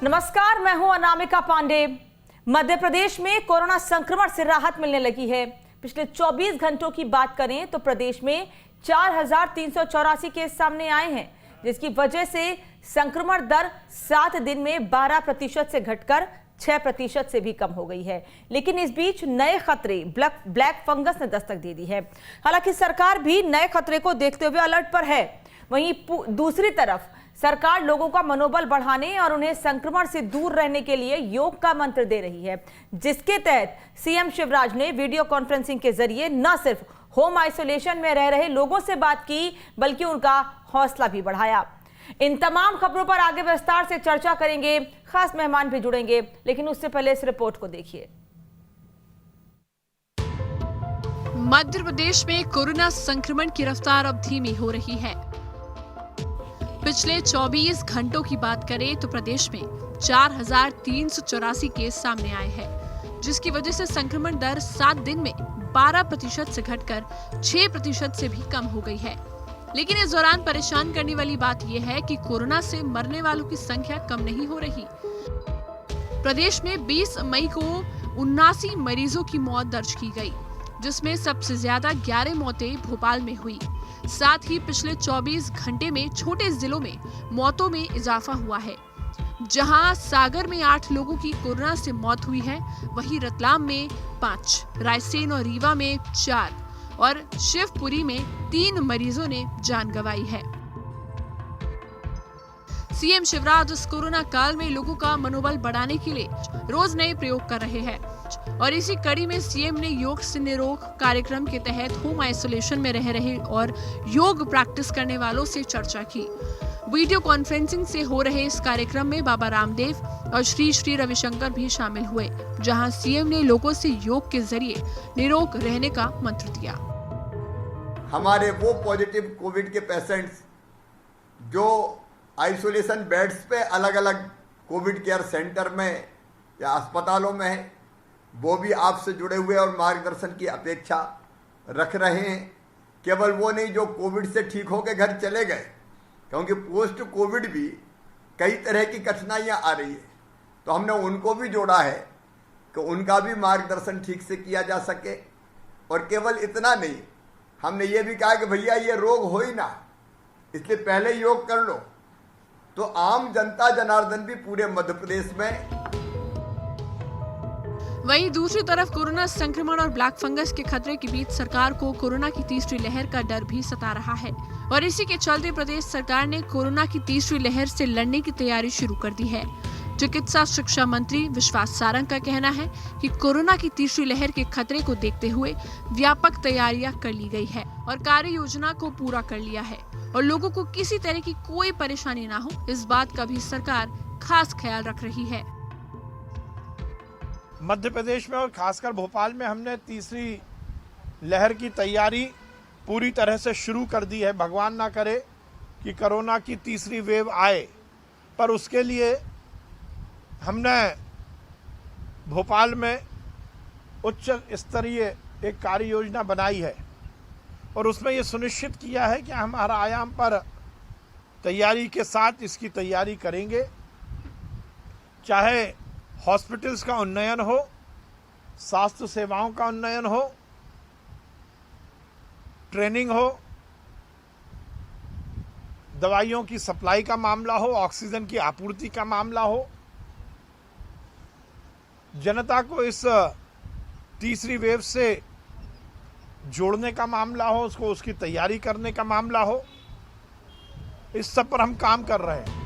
नमस्कार, मैं हूं अनामिका पांडे। मध्य प्रदेश में कोरोना संक्रमण से राहत मिलने लगी है। पिछले 24 घंटों की बात करें तो प्रदेश में 4,384 केस सामने आए हैं, जिसकी वजह से संक्रमण दर 7 दिन में 12% से घटकर 6% से भी कम हो गई है। लेकिन इस बीच नए खतरे ब्लैक फंगस ने दस्तक दे दी है। हालांकि सरकार भी नए खतरे को देखते हुए अलर्ट पर है। वहीं दूसरी तरफ सरकार लोगों का मनोबल बढ़ाने और उन्हें संक्रमण से दूर रहने के लिए योग का मंत्र दे रही है, जिसके तहत सीएम शिवराज ने वीडियो कॉन्फ्रेंसिंग के जरिए न सिर्फ होम आइसोलेशन में रह रहे लोगों से बात की, बल्कि उनका हौसला भी बढ़ाया। इन तमाम खबरों पर आगे विस्तार से चर्चा करेंगे, खास मेहमान भी जुड़ेंगे, लेकिन उससे पहले इस रिपोर्ट को देखिए। मध्य प्रदेश में कोरोना संक्रमण की रफ्तार अब धीमी हो रही है। पिछले 24 घंटों की बात करें तो प्रदेश में 4,384 केस सामने आए हैं, जिसकी वजह से संक्रमण दर 7 दिन में 12% से घटकर 6% से भी कम हो गई है। लेकिन इस दौरान परेशान करने वाली बात यह है कि कोरोना से मरने वालों की संख्या कम नहीं हो रही। प्रदेश में 20 मई को 79 मरीजों की मौत दर्ज की गई, जिसमें सबसे ज्यादा 11 मौतें भोपाल में हुई। साथ ही पिछले 24 घंटे में छोटे जिलों में मौतों में इजाफा हुआ है। जहां सागर में 8 लोगों की कोरोना से मौत हुई है, वहीं रतलाम में 5, रायसेन और रीवा में 4 और शिवपुरी में 3 मरीजों ने जान गंवाई है। सीएम शिवराज इस कोरोना काल में लोगों का मनोबल बढ़ाने के लिए रोज नए प्रयोग कर रहे हैं और इसी कड़ी में सीएम ने योग से निरोग कार्यक्रम के तहत होम आइसोलेशन में रह रहे और योग प्रैक्टिस करने वालों से चर्चा की। वीडियो कॉन्फ्रेंसिंग से हो रहे इस कार्यक्रम में बाबा रामदेव और श्री रविशंकर भी शामिल हुए, जहां सीएम ने लोगों से योग के जरिए निरोग रहने का मंत्र दिया। हमारे वो पॉजिटिव कोविड के पेशेंट्स जो आइसोलेशन बेड्स पे अलग अलग कोविड केयर सेंटर में या अस्पतालों में है, वो भी आपसे जुड़े हुए और मार्गदर्शन की अपेक्षा रख रहे हैं। केवल वो नहीं जो कोविड से ठीक होकर घर चले गए, क्योंकि पोस्ट कोविड भी कई तरह की कठिनाइयां आ रही है, तो हमने उनको भी जोड़ा है कि उनका भी मार्गदर्शन ठीक से किया जा सके। और केवल इतना नहीं, हमने ये भी कहा कि भैया ये रोग हो ही ना, इसलिए पहले योग कर लो। तो आम जनता जनार्दन भी पूरे मध्य प्रदेश में। वहीं दूसरी तरफ कोरोना संक्रमण और ब्लैक फंगस के खतरे के बीच सरकार को कोरोना की तीसरी लहर का डर भी सता रहा है और इसी के चलते प्रदेश सरकार ने कोरोना की तीसरी लहर से लड़ने की तैयारी शुरू कर दी है। चिकित्सा शिक्षा मंत्री विश्वास सारंग का कहना है कि कोरोना की तीसरी लहर के खतरे को देखते हुए व्यापक तैयारियां कर ली गई है और कार्य योजना को पूरा कर लिया है और लोगों को किसी तरह की कोई परेशानी ना हो, इस बात का भी सरकार खास ख्याल रख रही है। मध्य प्रदेश में और खासकर भोपाल में हमने तीसरी लहर की तैयारी पूरी तरह से शुरू कर दी है। भगवान ना करे कि कोरोना की तीसरी वेव आए, पर उसके लिए हमने भोपाल में उच्च स्तरीय एक कार्य योजना बनाई है और उसमें ये सुनिश्चित किया है कि हम हर आयाम पर तैयारी के साथ इसकी तैयारी करेंगे। चाहे हॉस्पिटल्स का उन्नयन हो, स्वास्थ्य सेवाओं का उन्नयन हो, ट्रेनिंग हो, दवाइयों की सप्लाई का मामला हो, ऑक्सीजन की आपूर्ति का मामला हो, जनता को इस तीसरी वेव से जोड़ने का मामला हो, उसकी तैयारी करने का मामला हो, इस सब पर हम काम कर रहे हैं।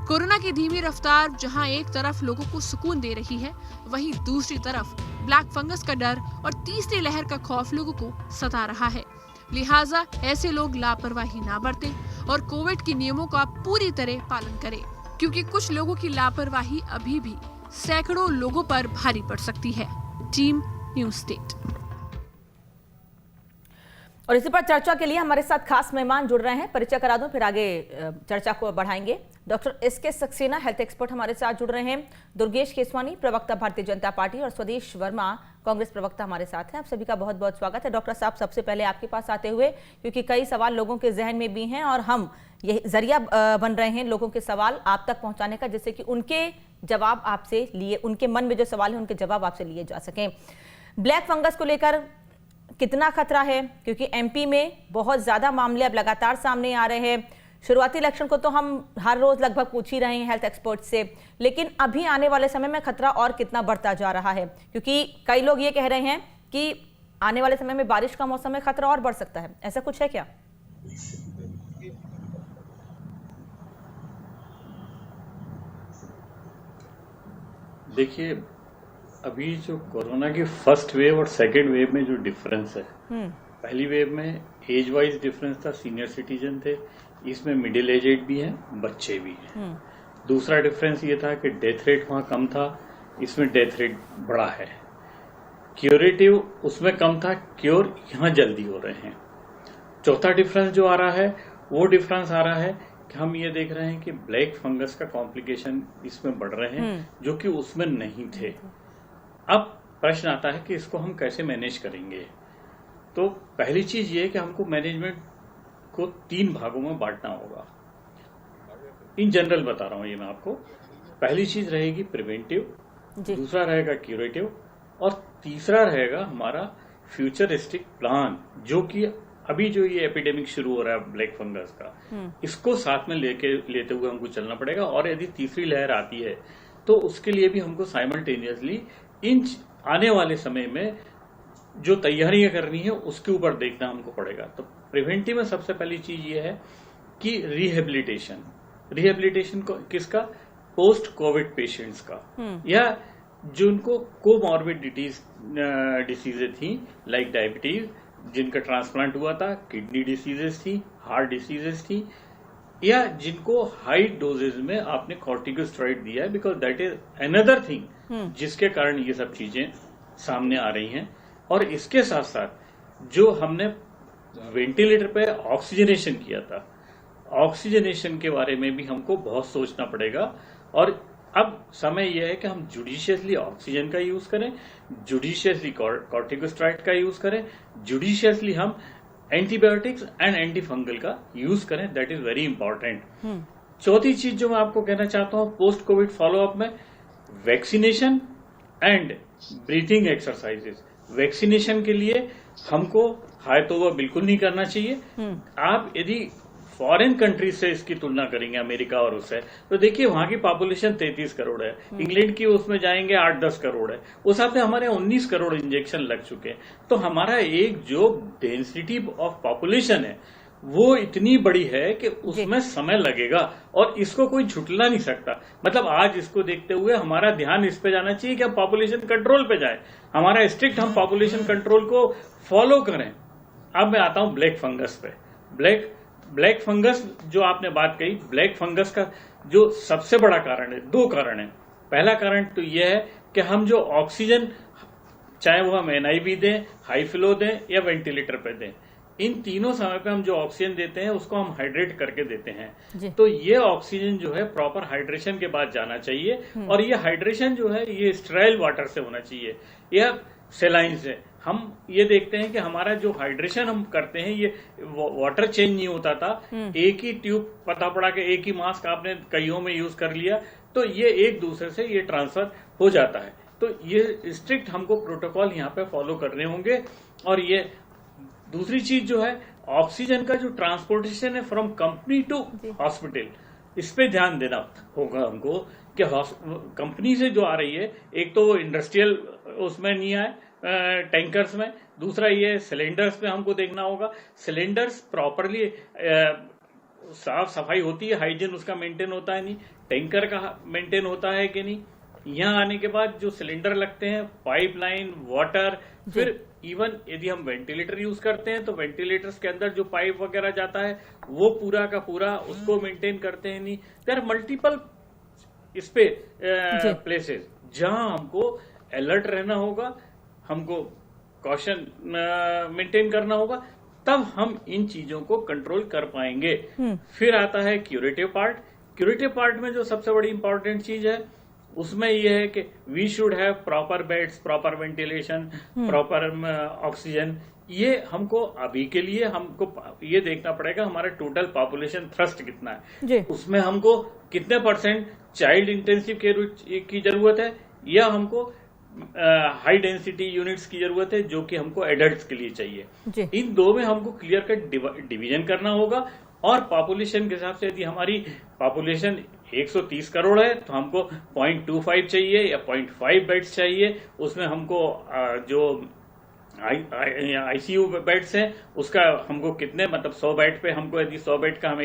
कोरोना की धीमी रफ्तार जहां एक तरफ लोगों को सुकून दे रही है, वहीं दूसरी तरफ ब्लैक फंगस का डर और तीसरी लहर का खौफ लोगों को सता रहा है। लिहाजा ऐसे लोग लापरवाही ना बरतें और कोविड के नियमों का पूरी तरह पालन करें, क्योंकि कुछ लोगों की लापरवाही अभी भी सैकड़ों लोगों पर भारी पड़ सकती है। Team news state. और इसी पर चर्चा के लिए हमारे साथ खास मेहमान जुड़ रहे हैं। परिचय करा दूं, फिर आगे चर्चा को बढ़ाएंगे। Doctor SK Saxena health expert हमारे साथ जुड़ रहे हैं। दुर्गेश केसवानी प्रवक्ता भारतीय जनता पार्टी और स्वदेश वर्मा कांग्रेस प्रवक्ता हमारे साथ हैं। आप सभी का बहुत बहुत स्वागत है। डॉक्टर साहब, सबसे पहले आपके पास आते हुए, क्योंकि कई सवाल लोगों के जहन में भी हैं और हम ये जरिया बन रहे हैं लोगों के सवाल आप तक पहुंचाने का, जिससे कि उनके जवाब आपसे लिए, उनके मन में जो सवाल है उनके जवाब आपसे लिए जा सकें। ब्लैक फंगस को लेकर कितना खतरा है, क्योंकि एमपी में बहुत ज्यादा मामले अब लगातार सामने आ रहे हैं। शुरुआती लक्षण को तो हम हर रोज लगभग पूछ ही रहे हैं हेल्थ एक्सपर्ट से, लेकिन अभी आने वाले समय में खतरा और कितना बढ़ता जा रहा है, क्योंकि कई लोग ये कह रहे हैं कि आने वाले समय में बारिश का मौसम में खतरा और बढ़ सकता है। ऐसा कुछ है क्या? देखिए, अभी जो कोरोना की फर्स्ट वेव और सेकेंड वेव में जो डिफरेंस है, पहली वेव में एज वाइज डिफरेंस था, सीनियर सिटीजन थे, इसमें मिडिल एजेड भी हैं, बच्चे भी हैं। दूसरा डिफरेंस ये था कि डेथ रेट वहां कम था, इसमें डेथ रेट बड़ा है। क्यूरेटिव उसमें कम था, क्योर यहां जल्दी हो रहे हैं। चौथा डिफरेंस जो आ रहा है वो डिफरेंस आ रहा है कि हम ये देख रहे हैं कि ब्लैक फंगस का कॉम्प्लिकेशन इसमें बढ़ रहे हैं, जो कि उसमें नहीं थे। अब प्रश्न आता है कि इसको हम कैसे मैनेज करेंगे। तो पहली चीज ये है कि हमको मैनेजमेंट को 3 भागों में बांटना होगा। इन जनरल बता रहा हूं ये मैं आपको। पहली चीज रहेगी प्रिवेंटिव, दूसरा रहेगा क्यूरेटिव और तीसरा रहेगा हमारा फ्यूचरिस्टिक प्लान, जो कि अभी जो ये एपिडेमिक शुरू हो रहा है ब्लैक फंगस का, इसको साथ में लेते हुए हमको चलना पड़ेगा। और यदि तीसरी लहर आती है तो उसके लिए भी हमको साइमल्टेनियसली इन आने वाले समय में जो तैयारियां करनी है उसके ऊपर देखना हमको पड़ेगा। तो प्रिवेंटिव में सबसे पहली चीज ये है कि रिहेबिलिटेशन को किसका, पोस्ट कोविड पेशेंट्स का, या जिनको कोमॉर्बिड डिसीजेज थी, लाइक डायबिटीज, जिनका ट्रांसप्लांट हुआ था, किडनी डिसीजेज थी, हार्ट डिसीजेज थी, या जिनको हाई डोजेज में आपने कॉर्टिकोस्टेरॉइड दिया है, because that is another thing जिसके कारण ये सब चीजें सामने आ रही हैं। और इसके साथ साथ जो हमने वेंटिलेटर पे ऑक्सीजनेशन किया था, ऑक्सीजनेशन के बारे में भी हमको बहुत सोचना पड़ेगा। और अब समय यह है कि हम जुडिशियसली ऑक्सीजन का यूज करें, जुडिशियसली कॉर्टिकोस्टेरॉइड का यूज करें, जुडिशियसली हम एंटीबायोटिक्स एंड एंटी फंगल का यूज करें। That is very important. चौथी चीज जो मैं आपको कहना चाहता हूं पोस्ट कोविड फॉलोअप में, vaccination and breathing exercises. Vaccination के लिए हमको हाय तौबा बिल्कुल नहीं करना चाहिए। आप यदि फॉरेन कंट्रीज से इसकी तुलना करेंगे, अमेरिका और उससे, तो देखिए वहां की पॉपुलेशन 33 करोड़ है, इंग्लैंड की उसमें जाएंगे 8-10 करोड़ है, उस हिसाब से हमारे 19 करोड़ इंजेक्शन लग चुके हैं। तो हमारा एक जो डेंसिटी ऑफ पॉपुलेशन है वो इतनी बड़ी है कि उसमें समय लगेगा और इसको कोई झुटला नहीं सकता। मतलब आज इसको देखते हुए हमारा ध्यान इस पे जाना चाहिए कि हम पॉपुलेशन कंट्रोल पे जाए, हमारा स्ट्रिक्ट हम पॉपुलेशन कंट्रोल को फॉलो करें। अब मैं आता हूं ब्लैक फंगस पे। ब्लैक फंगस जो आपने बात कही, ब्लैक फंगस का जो सबसे बड़ा कारण है, 2 कारण है। पहला कारण तो यह है कि हम जो ऑक्सीजन, चाहे वो हम NIV दें, हाई फ्लो दें या वेंटिलेटर पे दें, इन तीनों समय पे हम जो ऑक्सीजन देते हैं उसको हम हाइड्रेट करके देते हैं। तो ये ऑक्सीजन जो है प्रॉपर हाइड्रेशन के बाद जाना चाहिए, और ये हाइड्रेशन जो है ये स्टेराइल वाटर से होना चाहिए या सेलाइन से। हम ये देखते हैं कि हमारा जो हाइड्रेशन हम करते हैं ये वाटर चेंज नहीं होता था। एक ही ट्यूब पता पड़ा कि एक ही मास्क आपने कईयों में यूज कर लिया तो ये एक दूसरे से ये ट्रांसफर हो जाता है। तो ये स्ट्रिक्ट हमको प्रोटोकॉल यहाँ पे फॉलो करने होंगे। और ये दूसरी चीज जो है ऑक्सीजन का जो ट्रांसपोर्टेशन है फ्रॉम कंपनी टू हॉस्पिटल, इस पे ध्यान देना होगा हमको कि कंपनी से जो आ रही है, एक तो वो इंडस्ट्रियल उसमें नहीं आए टैंकर्स में, दूसरा ये सिलेंडर्स पे हमको देखना होगा, सिलेंडर्स प्रॉपरली साफ सफाई होती है, हाइजीन उसका मेंटेन होता है नहीं, टैंकर का मेंटेन होता है कि नहीं। यहाँ आने के बाद जो सिलेंडर लगते हैं, पाइपलाइन, वाटर, फिर इवन यदि हम वेंटिलेटर यूज करते हैं तो वेंटिलेटर्स के अंदर जो पाइप वगैरह जाता है वो पूरा का पूरा उसको मेंटेन करते हैं नहीं। देयर आर मल्टीपल इस पे प्लेसेस जहां हमको अलर्ट रहना होगा, हमको कॉशन मेंटेन करना होगा, तब हम इन चीजों को कंट्रोल कर पाएंगे। फिर आता है क्यूरेटिव पार्ट। क्यूरेटिव पार्ट में जो सबसे बड़ी इंपॉर्टेंट चीज है उसमें यह है कि we should have proper beds, proper ventilation, proper oxygen. ये हमको अभी के लिए हमको ये देखना पड़ेगा हमारा टोटल पॉपुलेशन थ्रस्ट कितना है जी। उसमें हमको कितने % चाइल्ड इंटेंसिव केयर की जरूरत है या हमको हाई डेंसिटी यूनिट्स की जरूरत है जो कि हमको एडल्ट्स के लिए चाहिए जी। इन दो में हमको क्लियर कट डिवीजन करना होगा। और पॉपुलेशन के हिसाब से यदि हमारी पॉपुलेशन 130 करोड़ है तो हमको 0.25 चाहिए या 0.5 बेड्स चाहिए। उसमें हमको जो आईसीयू बेड्स हैं उसका हमको कितने, मतलब 100 बेड पे हमको यदि 100 बेड का हम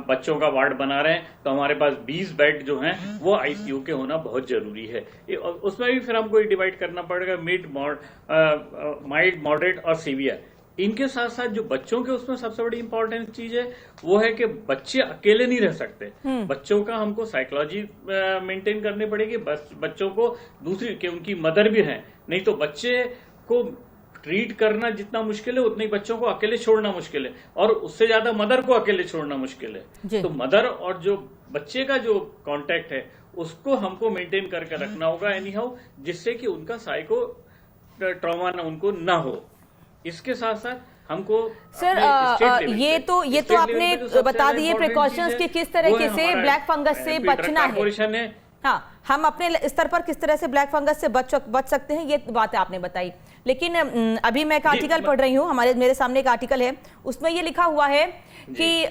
बच्चों का वार्ड बना रहे हैं तो हमारे पास 20 बेड जो हैं वो आईसीयू के होना बहुत जरूरी है। उसमें भी फिर हमको डिवाइड करना पड़ेगा माइल्ड, मॉडरेट और सीवियर। इनके साथ साथ जो बच्चों के उसमें सबसे बड़ी इंपॉर्टेंट चीज है वो है कि बच्चे अकेले नहीं रह सकते। बच्चों का हमको साइकोलॉजी मेंटेन करनी पड़ेगी। बच्चों को दूसरी कि उनकी मदर भी है, नहीं तो बच्चे को ट्रीट करना जितना मुश्किल है उतना ही बच्चों को अकेले छोड़ना मुश्किल है और उससे ज्यादा मदर को अकेले छोड़ना मुश्किल है। तो मदर और जो बच्चे का जो कांटेक्ट है उसको हमको मेंटेन करके रखना होगा एनी हाउ, जिससे कि उनका साइको ट्रॉमा उनको ना हो। इसके साथ साथ हमको सर ये तो आपने बता दिए प्रिकॉशंस कि किस तरीके से ब्लैक फंगस से बचना है। हाँ, हम अपने स्तर पर किस तरह से ब्लैक फंगस से बच सकते हैं ये बात आपने बताई। लेकिन अभी मैं एक आर्टिकल पढ़ रही हूँ, मेरे सामने एक आर्टिकल है, उसमें ये लिखा हुआ है कि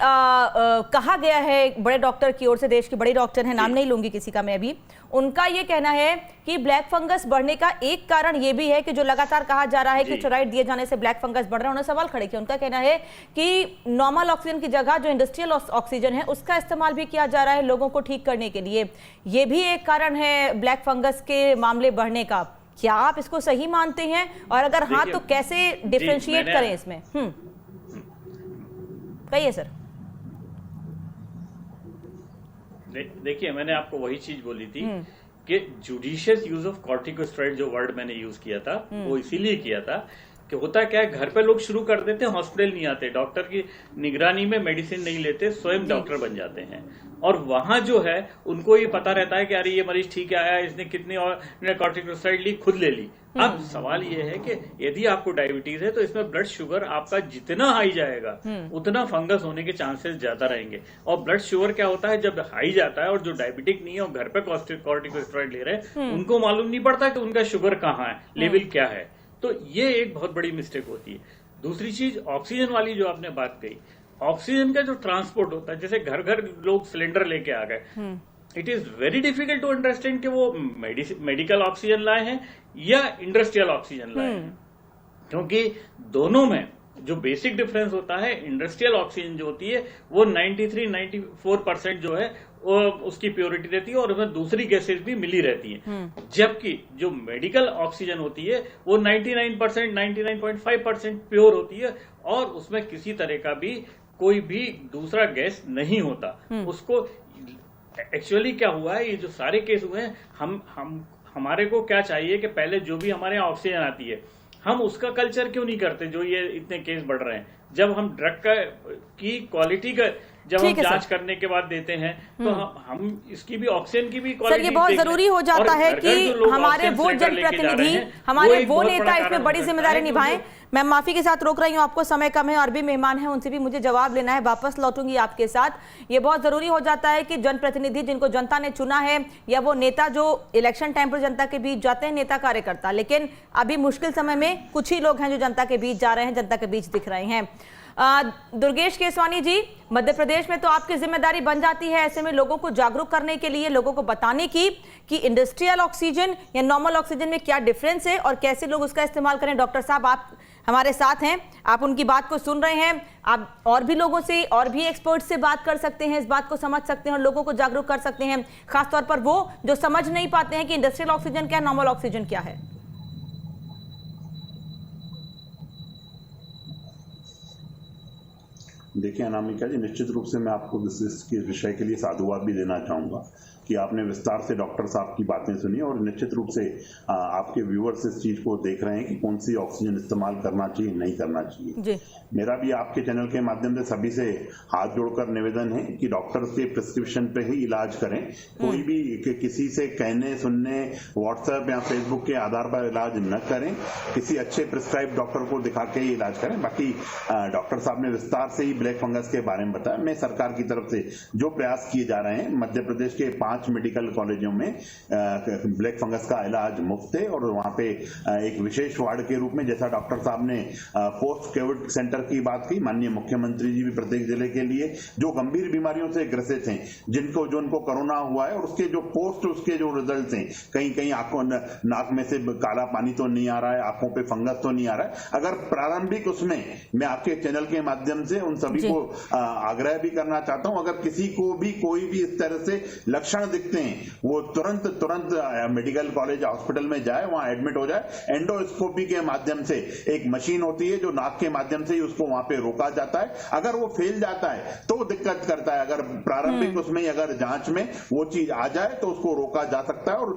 कहा गया है बड़े डॉक्टर की ओर से, देश के बड़े डॉक्टर हैं, नाम नहीं लूंगी किसी का मैं अभी, उनका ये कहना है कि ब्लैक फंगस बढ़ने का एक कारण ये भी है कि जो लगातार कहा जा रहा है कि स्टेरॉइड दिए जाने से ब्लैक फंगस बढ़ रहा है। उन्होंने सवाल खड़े किया, उनका कहना है कि नॉर्मल ऑक्सीजन की जगह जो इंडस्ट्रियल ऑक्सीजन है उसका इस्तेमाल भी किया जा रहा है लोगों को ठीक करने के लिए। ये भी एक कारण है ब्लैक फंगस के मामले बढ़ने का। क्या आप इसको सही मानते हैं, और अगर हाँ तो कैसे डिफरेंशिएट करें इसमें? कहिए सर। देखिए, मैंने आपको वही चीज बोली थी कि जुडिशियस यूज ऑफ कॉर्टिकोस्टेरॉइड जो वर्ड मैंने यूज किया था वो इसीलिए किया था कि होता क्या है, घर पे लोग शुरू कर देते हैं, हॉस्पिटल नहीं आते, डॉक्टर की निगरानी में मेडिसिन नहीं लेते, स्वयं डॉक्टर बन जाते हैं और वहां जो है उनको ये पता रहता है कि अरे ये मरीज ठीक आया, इसने कितनी और कॉर्टिकोस्टेरॉइड ली, खुद ले ली। अब सवाल ये है कि यदि आपको डायबिटीज है तो इसमें ब्लड शुगर आपका जितना हाई जाएगा उतना फंगस होने के चांसेस ज्यादा रहेंगे। और ब्लड शुगर क्या होता है, जब हाई जाता है और जो डायबिटिक नहीं है और घर पे कॉर्टिकोस्टेरॉइड ले रहे हैं उनको मालूम नहीं पड़ता कि उनका शुगर कहाँ है, लेवल क्या है। तो ये एक बहुत बड़ी मिस्टेक होती है। दूसरी चीज, ऑक्सीजन वाली जो आपने बात कही, ऑक्सीजन का जो ट्रांसपोर्ट होता है, जैसे घर घर लोग सिलेंडर लेके आ गए, it is very difficult to understand कि वो मेडिकल ऑक्सीजन लाए हैं या इंडस्ट्रियल ऑक्सीजन लाए हैं, क्योंकि दोनों में जो बेसिक डिफरेंस होता है, इंडस्ट्रियल ऑक्सीजन जो होती है वो 93-94% जो है वो उसकी प्योरिटी रहती है और उसमें दूसरी गैसेज भी मिली रहती हैं, जबकि जो मेडिकल ऑक्सीजन होती है वो 99%, 99.5% प्योर होती है और उसमें किसी तरह का भी कोई भी दूसरा गैस नहीं होता। उसको एक्चुअली क्या हुआ है, ये जो सारे केस हुए हैं, हमारे को क्या चाहिए कि पहले जो भी हमारे यहाँ ऑक्सीजन आती है हम उसका कल्चर क्यों नहीं करते, जो ये इतने केस बढ़ रहे हैं। जब हम ड्रग की क्वालिटी का जब हम जांच करने के बाद देते हैं तो हम इसकी भी ऑक्सीजन की भी क्वालिटी, सर ये बहुत जरूरी हो जाता है कि हमारे वो जनप्रतिनिधि, हमारे वो नेता इसमें बड़ी जिम्मेदारी निभाएं। मैं माफी के साथ रोक रही हूं आपको, समय कम है और भी मेहमान हैं, उनसे भी मुझे जवाब लेना है, वापस लौटूंगी आपके साथ। ये बहुत जरूरी हो जाता है कि जनप्रतिनिधि जिनको जनता ने चुना है या वो नेता जो इलेक्शन टाइम पर जनता के बीच जाते हैं, नेता कार्यकर्ता, लेकिन अभी मुश्किल समय में कुछ ही लोग हैं जो जनता के बीच जा रहे हैं, जनता के बीच दिख रहे हैं। दुर्गेश केसवानी जी, मध्य प्रदेश में तो आपकी जिम्मेदारी बन जाती है ऐसे में लोगों को जागरूक करने के लिए, लोगों को बताने की कि इंडस्ट्रियल ऑक्सीजन या नॉर्मल ऑक्सीजन में क्या डिफरेंस है और कैसे लोग उसका इस्तेमाल करें। डॉक्टर साहब आप हमारे साथ हैं, आप उनकी बात को सुन रहे हैं, आप और भी लोगों से और भी एक्सपर्ट से बात कर सकते हैं, इस बात को समझ सकते हैं और लोगों को जागरूक कर सकते हैं, खासतौर पर वो जो समझ नहीं पाते हैं कि इंडस्ट्रियल ऑक्सीजन क्या है, नॉर्मल ऑक्सीजन क्या है। देखिए अनामिका जी, निश्चित रूप से मैं आपको इसके विषय के लिए साधुवाद भी देना चाहूँगा कि आपने विस्तार से डॉक्टर साहब की बातें सुनी और निश्चित रूप से आपके व्यूअर्स इस चीज को देख रहे हैं कि कौन सी ऑक्सीजन इस्तेमाल करना चाहिए, नहीं करना चाहिए। मेरा भी आपके चैनल के माध्यम से सभी से हाथ जोड़कर निवेदन है कि डॉक्टर्स के प्रिस्क्रिप्शन पे ही इलाज करें। कोई भी किसी से कहने सुनने व्हाट्सएप या फेसबुक के आधार पर इलाज न करें, किसी अच्छे प्रिस्क्राइब डॉक्टर को दिखा के ही इलाज करें। बाकी डॉक्टर साहब ने विस्तार से ही ब्लैक फंगस के बारे में बताया। मैं सरकार की तरफ से जो प्रयास किए जा रहे हैं, मध्य प्रदेश के 5 मेडिकल कॉलेजों में ब्लैक फंगस का इलाज मुफ्त है और वहां पे एक विशेष वार्ड के रूप में, जैसा डॉक्टर साहब ने पोस्ट कोविड सेंटर की बात की, माननीय मुख्यमंत्री जी भी प्रत्येक जिले के लिए जो गंभीर बीमारियों से ग्रसित हैं, जिनको कोरोना हुआ है और उसके जो उसके जो रिजल्ट हैं, कहीं आंखों नाक में से काला पानी तो नहीं आ रहा है, आंखों पे फंगस तो नहीं आ रहा है, अगर प्रारंभिक उसमें मैं आपके चैनल के माध्यम से उन सभी को आग्रह भी करना चाहता हूं, अगर किसी को भी कोई भी इस तरह से लक्षण दिखते हैं, वो तुरंत मेडिकल कॉलेज हॉस्पिटल में जाए, वहां एडमिट हो जाए। एंडोस्कोपी के माध्यम से एक मशीन होती है जो नाक के माध्यम से ही उसको वहां पे रोका जाता है। अगर वो फेल जाता है तो दिक्कत करता है, अगर प्रारंभिक उसमें अगर जांच में वो चीज आ जाए तो उसको रोका जा सकता है और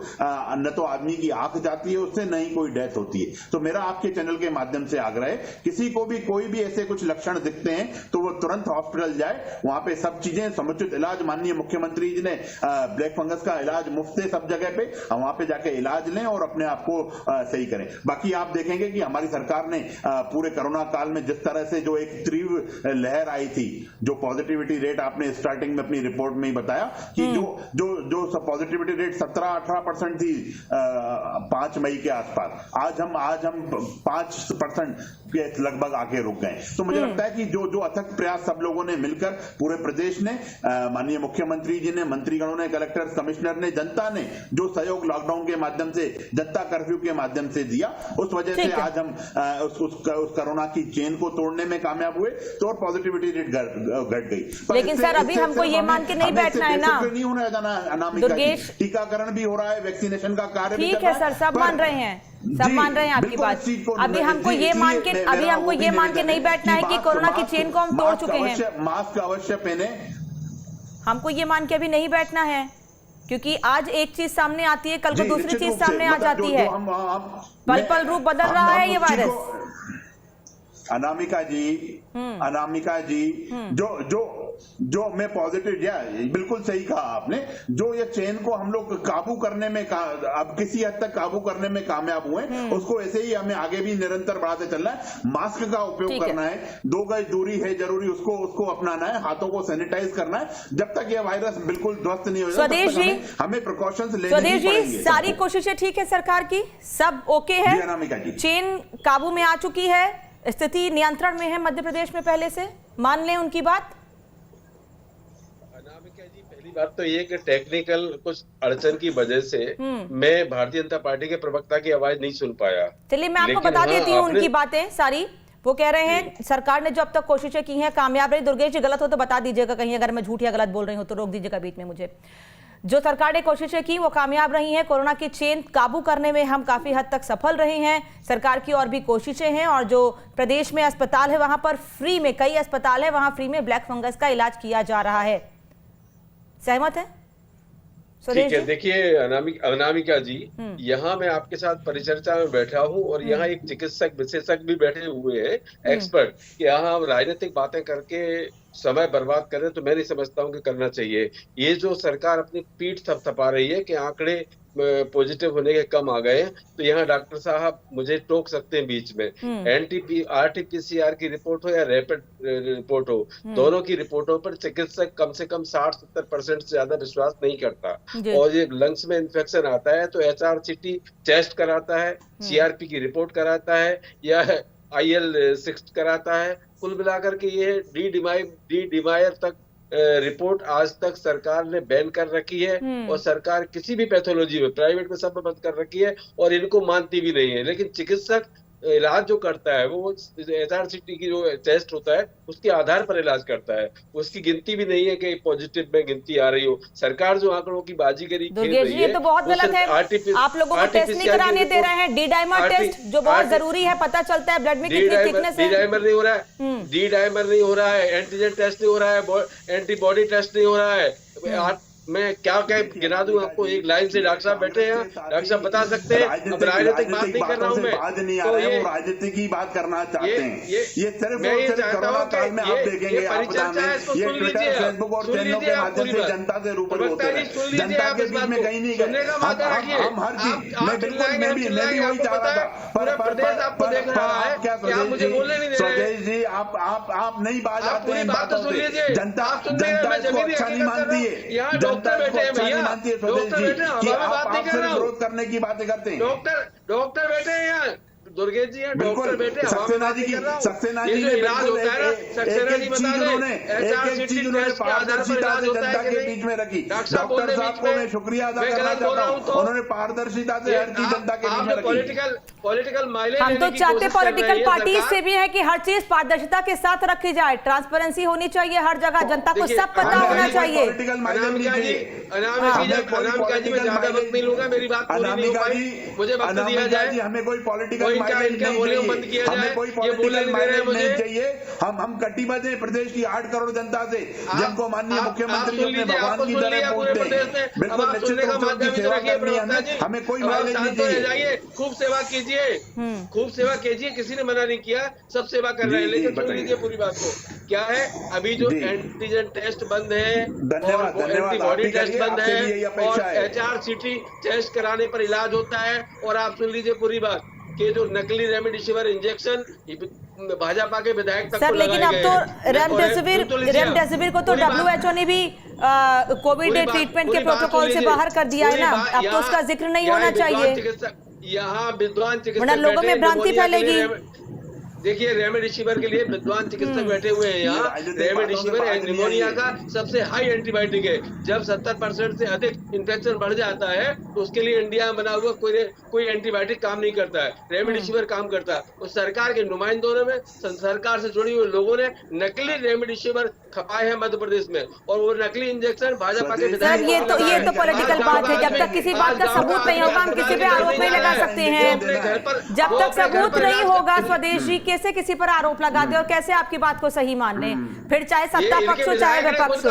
न तो आदमी की आंख जाती है उससे, न ही कोई डेथ होती है। तो मेरा आपके चैनल के माध्यम से आग्रह है, किसी को भी कोई भी ऐसे कुछ लक्षण दिखते हैं तो वो तुरंत हॉस्पिटल जाए, वहां पे सब चीजें समुचित इलाज, माननीय मुख्यमंत्री जी ने ब्लैक फंगस का इलाज मुफ्त है सब जगह पे, वहां पे जाके इलाज लें और अपने आप को सही करें। बाकी आप देखेंगे कि हमारी सरकार ने पूरे कोरोना काल में जिस तरह से जो एक तीव्र लहर आई थी, जो पॉजिटिविटी रेट आपने स्टार्टिंग में अपनी रिपोर्ट में ही बताया कि जो पॉजिटिविटी रेट 17-18% थी 5 मई के आसपास, आज हम 5% के लगभग आके रुक गए। तो मुझे लगता है कि जो अथक प्रयास सब लोगों ने मिलकर, पूरे प्रदेश ने, माननीय मुख्यमंत्री जी ने, मंत्रीगणों ने, कलेक्टर, कमिश्नर ने, जनता ने जो सहयोग लॉकडाउन के माध्यम से, जनता कर्फ्यू के माध्यम से दिया, उस वजह से आज हम उस कोरोना की चेन को तोड़ने में कामयाब हुए, तो और पॉजिटिविटी रेट घट गई। लेकिन सर अभी हमको ये मान के नहीं बैठना है ना, नहीं होना जाना दुर्गेश, टीकाकरण भी हो रहा है, वैक्सीनेशन का कार्य भी ठीक है सर, सब मान रहे हैं, सब मान रहे हैं आपकी बात। अभी हमको ये मान के नहीं बैठना है कि कोरोना की चेन को हम तोड़ चुके हैं। मास्क अवश्य पहने, हमको ये मान के अभी नहीं बैठना है, क्योंकि आज एक चीज सामने आती है, कल को दूसरी चीज सामने आ जाती है, पल पल रूप बदल रहा है ये वायरस। अनामिका जी, जो मैं पॉजिटिव, बिल्कुल सही कहा आपने, जो ये चेन को हम लोग काबू करने में, अब किसी हद तक काबू करने में कामयाब हुए, उसको ऐसे ही हमें आगे भी निरंतर बढ़ाते चलना है। मास्क का उपयोग करना है, 2 गज दूरी है जरूरी, उसको अपनाना है, हाथों को सैनिटाइज करना है। जब तक ये वायरस बिल्कुल ध्वस्त नहीं हो जाता, हमें प्रिकॉशंस लेने ही पड़ेंगे। सारी कोशिशें ठीक है सरकार की, सब ओके है, अनामिका जी, चेन काबू में आ चुकी है, स्थिति नियंत्रण में है मध्य प्रदेश में पहले से, मान लें उनकी बात। अनामिका जी, पहली बात तो ये कि टेक्निकल कुछ अड़चन की वजह से मैं भारतीय जनता पार्टी के प्रवक्ता की आवाज नहीं सुन पाया। चलिए मैं आपको बता देती हूँ उनकी बातें सारी। वो कह रहे हैं सरकार ने जो अब तक कोशिशें की हैं कामयाब रही। दुर्गेश जी गलत हो तो बता दीजिएगा, कहीं अगर मैं झूठ या गलत बोल रही हूँ तो रोक दीजिएगा बीच में मुझे। जो सरकार ने कोशिशें की वो कामयाब रही हैं, कोरोना की चेन काबू करने में हम काफी हद तक सफल रहे हैं। सरकार की और भी कोशिशें हैं, और जो प्रदेश में अस्पताल है वहां पर फ्री में, कई अस्पताल है वहां फ्री में ब्लैक फंगस का इलाज किया जा रहा है। सहमत है? ठीक है, देखिए अनामिका जी, यहाँ मैं आपके साथ परिचर्चा में बैठा हूँ और यहाँ एक चिकित्सक विशेषज्ञ भी बैठे हुए हैं, एक्सपर्ट, कि यहाँ हम राजनीतिक बातें करके समय बर्बाद करें तो मैं नहीं समझता हूँ कि करना चाहिए। ये जो सरकार अपनी पीठ थपथपा रही है कि आंकड़े पॉजिटिव होने के कम आ गए, तो यहाँ डॉक्टर साहब मुझे टोक सकते हैं बीच में। RT-PCR की रिपोर्ट हो या रैपिड रिपोर्ट हो, दोनों की रिपोर्टों पर चिकित्सक कम से कम 60-70% से ज्यादा विश्वास नहीं करता। और ये लंग्स में इन्फेक्शन आता है तो HRCT टेस्ट कराता है, CRP की रिपोर्ट कराता है या IL-6 कराता है। कुल मिलाकर के ये डी-डिमायर तक रिपोर्ट आज तक सरकार ने बैन कर रखी है, और सरकार किसी भी पैथोलॉजी में, प्राइवेट में सब में बंद कर रखी है और इनको मानती भी नहीं है। लेकिन चिकित्सक इलाज जो करता है वो HRCT की जो टेस्ट होता है उसके आधार पर इलाज करता है, उसकी गिनती भी नहीं है कि पॉजिटिव में गिनती आ रही हो। सरकार जो आंकड़ों की बाजीगरी खेल रही है, ये तो बहुत गलत है। आप लोगों को टेस्ट नहीं कराने दे रहे हैं, डी-डाइमर टेस्ट जो बहुत जरूरी है, पता चलता है ब्लड में कितनी थिकनेस है। डी-डाइमर नहीं हो रहा है, डी-डाइमर नहीं हो रहा है, एंटीजन टेस्ट नहीं हो रहा है, एंटीबॉडी टेस्ट नहीं हो रहा है, मैं क्या गिना दूं आपको एक लाइन से? डॉक्टर साहब बैठे हैं, डॉक्टर साहब बता सकते हैं। अब राजनीतिक बात नहीं कर रहा हूं मैं, बात नहीं आ रहे हैं, वो राजनीति की बात करना चाहते हैं। ये सिर्फ और सिर्फ कोरोना काल में आप देखेंगे, ये ट्विटर, फेसबुक और चैनलों के माध्यम से जनता से रूबरू होते हैं, जनता के बीच में कहीं नहीं गए हम हर चीज। मैं बिल्कुल मैं भी वही चाह रहा था, पर आप क्या स्वदेश जी, आप नहीं बात आते हैं बातों से। जनता इसको अच्छा नहीं मानती है, जनता इसको अच्छा नहीं मानती है स्वदेश जी, कि आप सिर्फ विरोध करने की बातें करते हैं। डॉक्टर बैठे हैं यहाँ, दुर्गेश जी, डॉक्टर बैठे हैं। सक्सेना जी ने इलाज होता है ना, सक्सेना जी बता दें, एक चीज उन्होंने पारदर्शिता से जनता के बीच में रखी। डॉक्टर साहब को मैं शुक्रिया अदा करना चाहता हूँ, उन्होंने पारदर्शिता से हर चीज जनता के बीच में रखी। पॉलिटिकल माइलेज हम तो चाहते पॉलिटिकल पार्टी से भी है कि हर चीज पारदर्शिता के साथ रखी जाए, ट्रांसपेरेंसी होनी चाहिए हर जगह, जनता को सब पता होना चाहिए। अनामिका जी, मैं ज्यादा वक्त नहीं लूंगा, मेरी बात पूरी नहीं हो पाई, मुझे वक्त दिया जाए। हमें कोई पॉलिटिकल माइलेज नहीं चाहिए, हम कटिबद्ध हैं प्रदेश की 8 करोड़ जनता से, जिनको माननीय मुख्यमंत्री अपने भगवान की तरह पूजते हैं। बिल्कुल निश्चित रूप से उनकी सेवा करनी है, हमें कोई माइलेज नहीं चाहिए। खूब सेवा कीजिए, खूब सेवा कीजिए, किसी ने मना नहीं किया, सब सेवा कर रहे हैं। लेकिन सुन लीजिए पूरी बात को, क्या है अभी जो एंटीजन टेस्ट बंद है, एंटीबॉडी टेस्ट बंद है, और HRCT टेस्ट कराने पर इलाज होता है। और आप सुन लीजिए पूरी बात कि जो नकली रेमडेसिविर इंजेक्शन भाजपा के विधायक तक सर, लेकिन अब तो रेमडेसिविर को तो WHO ने भी कोविड ट्रीटमेंट के प्रोटोकॉल से बाहर कर दिया है ना, अब तो उसका जिक्र नहीं होना चाहिए। यहाँ विद्वान चिकित्सक लोगों में भ्रांति फैलेगी। देखिए रेमडेसिविर के लिए विद्वान चिकित्सक बैठे हुए हैं यहाँ। रेमडेसिविर निमोनिया का सबसे हाई एंटीबायोटिक है। जब 70% से अधिक इन्फेक्शन बढ़ जाता है तो उसके लिए इंडिया में बना हुआ कोई एंटीबायोटिक काम नहीं करता है, रेमडेसिविर काम करता है। उस सरकार के नुमाइंदों में, सरकार से जुड़े हुए लोगों ने नकली रेमडेसिविर खपाए हैं मध्य प्रदेश में, और वो नकली इंजेक्शन भाजपा के विधायक। ये तो पॉलिटिकल बात है, जब तक किसी बात का सबूत नहीं होगा हम किसी पे आरोप नहीं लगा सकते हैं। जब तक सबूत नहीं होगा स्वदेश जी कैसे किसी पर आरोप लगा दे और कैसे आपकी बात को सही मान ले, फिर चाहे सत्ता पक्ष हो चाहे विपक्ष हो।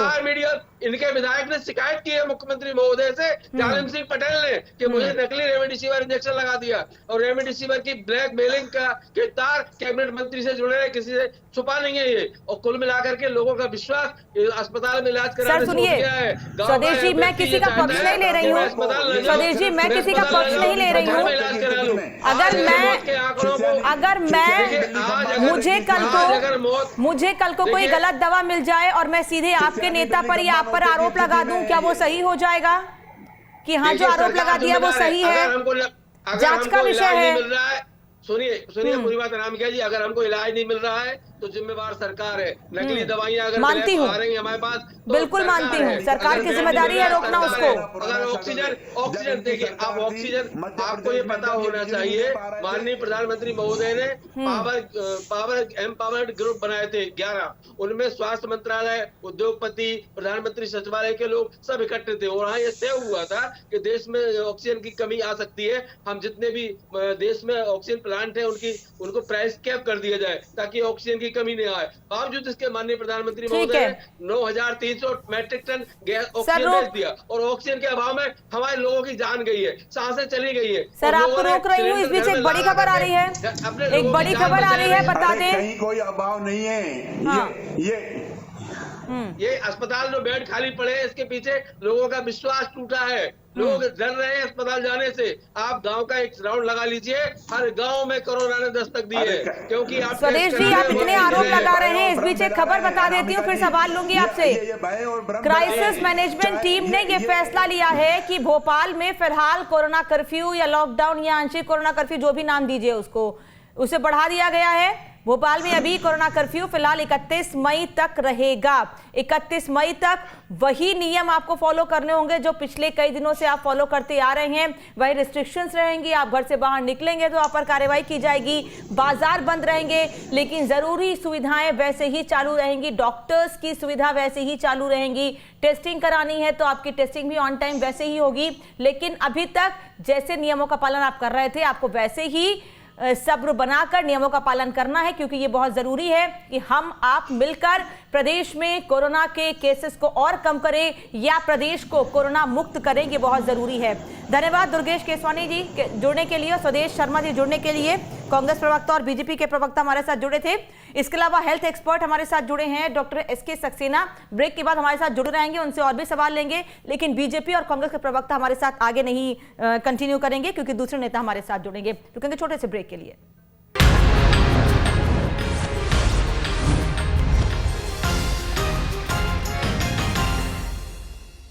इनके विधायक ने शिकायत की है मुख्यमंत्री महोदय से, जालिम सिंह पटेल ने, कि मुझे नकली रेमडेसिविर इंजेक्शन लगा दिया, और रेमडेसिविर की ब्लैकमेलिंग का के तार कैबिनेट मंत्री से जुड़े हैं, किसी से छुपा नहीं है ये। और कुल मिलाकर के लोगों का विश्वास अस्पताल में इलाज कराने से उठ गया है। स्वदेश जी, मैं किसी का पक्ष नहीं ले रही हूँ, स्वदेश जी मैं किसी का पक्ष नहीं ले रही हूँ। अगर मैं मुझे कल को कोई गलत दवा मिल जाए और मैं सीधे आपके नेता पर या आप पर आरोप लगा दूं, क्या वो सही हो जाएगा कि हाँ जो आरोप लगा दिया वो सही है? जांच का विषय है। सुनिए पूरी बात अनामिका जी, अगर हमको इलाज नहीं मिल रहा है तो जिम्मेवार सरकार है। नकली दवाइयां अगर आ रही हैं हमारे पास, तो बिल्कुल मानती हूँ, सरकार की जिम्मेदारी है रोकना उसको। अगर ऑक्सीजन देखिए, अब ऑक्सीजन आपको ये पता होना चाहिए, माननीय प्रधानमंत्री महोदय ने पावर एम्पावर्ड ग्रुप बनाए थे 11, उनमें स्वास्थ्य मंत्रालय, उद्योगपति, प्रधानमंत्री सचिवालय के लोग सब इकट्ठे थे। और वहाँ ये तय हुआ था कि देश में ऑक्सीजन की कमी आ सकती है, हम जितने भी देश में ऑक्सीजन प्लांट है उनको प्राइस कैप कर दिया जाए ताकि ऑक्सीजन की कमी नहीं आए। बावजूद इसके माननीय प्रधानमंत्री महोदय ने 9,300 मैट्रिक टन गैस ऑक्सीजन भेज दिया, और ऑक्सीजन के अभाव में हमारे लोगों की जान गई है, सांसें चली गई है। सर आपको रोक रही हूँ, इस बीच एक बड़ी खबर आ रही है, एक बड़ी खबर आ रही है, बता दें। कहीं कोई अभाव नहीं है, ये अस्पताल जो बेड खाली पड़े हैं इसके पीछे लोगों का विश्वास टूटा है, लोग डर रहे हैं अस्पताल जाने से। आप गांव का एक राउंड लगा लीजिए, हर गांव में कोरोना ने दस्तक दी है, क्योंकि आप स्वदेश जी आप इतने आरोप लगा रहे हैं। इस बीच एक खबर बता देती हूँ, फिर सवाल लूंगी आपसे। क्राइसिस मैनेजमेंट टीम ने यह फैसला लिया है कि भोपाल में फिलहाल कोरोना कर्फ्यू या लॉकडाउन या आंशिक कोरोना कर्फ्यू, जो भी नाम दीजिए उसको, उसे बढ़ा दिया गया है। भोपाल में अभी कोरोना कर्फ्यू फिलहाल 31 मई तक रहेगा। 31 मई तक वही नियम आपको फॉलो करने होंगे जो पिछले कई दिनों से आप फॉलो करते आ रहे हैं। वही रिस्ट्रिक्शंस रहेंगी, आप घर से बाहर निकलेंगे तो आप पर कार्रवाई की जाएगी, बाजार बंद रहेंगे, लेकिन जरूरी सुविधाएं वैसे ही चालू रहेंगी, डॉक्टर्स की सुविधा वैसे ही चालू रहेंगी, टेस्टिंग करानी है तो आपकी टेस्टिंग भी ऑन टाइम वैसे ही होगी। लेकिन अभी तक जैसे नियमों का पालन आप कर रहे थे, आपको वैसे ही सब्र बनाकर नियमों का पालन करना है, क्योंकि ये बहुत जरूरी है कि हम आप मिलकर प्रदेश में कोरोना के केसेस को और कम करें या प्रदेश को कोरोना मुक्त करें, ये बहुत जरूरी है। धन्यवाद दुर्गेश केसवानी जी जुड़ने के लिए, स्वदेश शर्मा जी जुड़ने के लिए। कांग्रेस प्रवक्ता और बीजेपी के प्रवक्ता हमारे साथ जुड़े थे। इसके अलावा हेल्थ एक्सपर्ट हमारे साथ जुड़े हैं डॉक्टर एसके सक्सेना, ब्रेक के बाद हमारे साथ जुड़े रहेंगे, उनसे और भी सवाल लेंगे। लेकिन बीजेपी और कांग्रेस के प्रवक्ता हमारे साथ आगे नहीं कंटिन्यू करेंगे, क्योंकि दूसरे नेता हमारे साथ जुड़ेंगे। रुकेंगे छोटे से ब्रेक के लिए।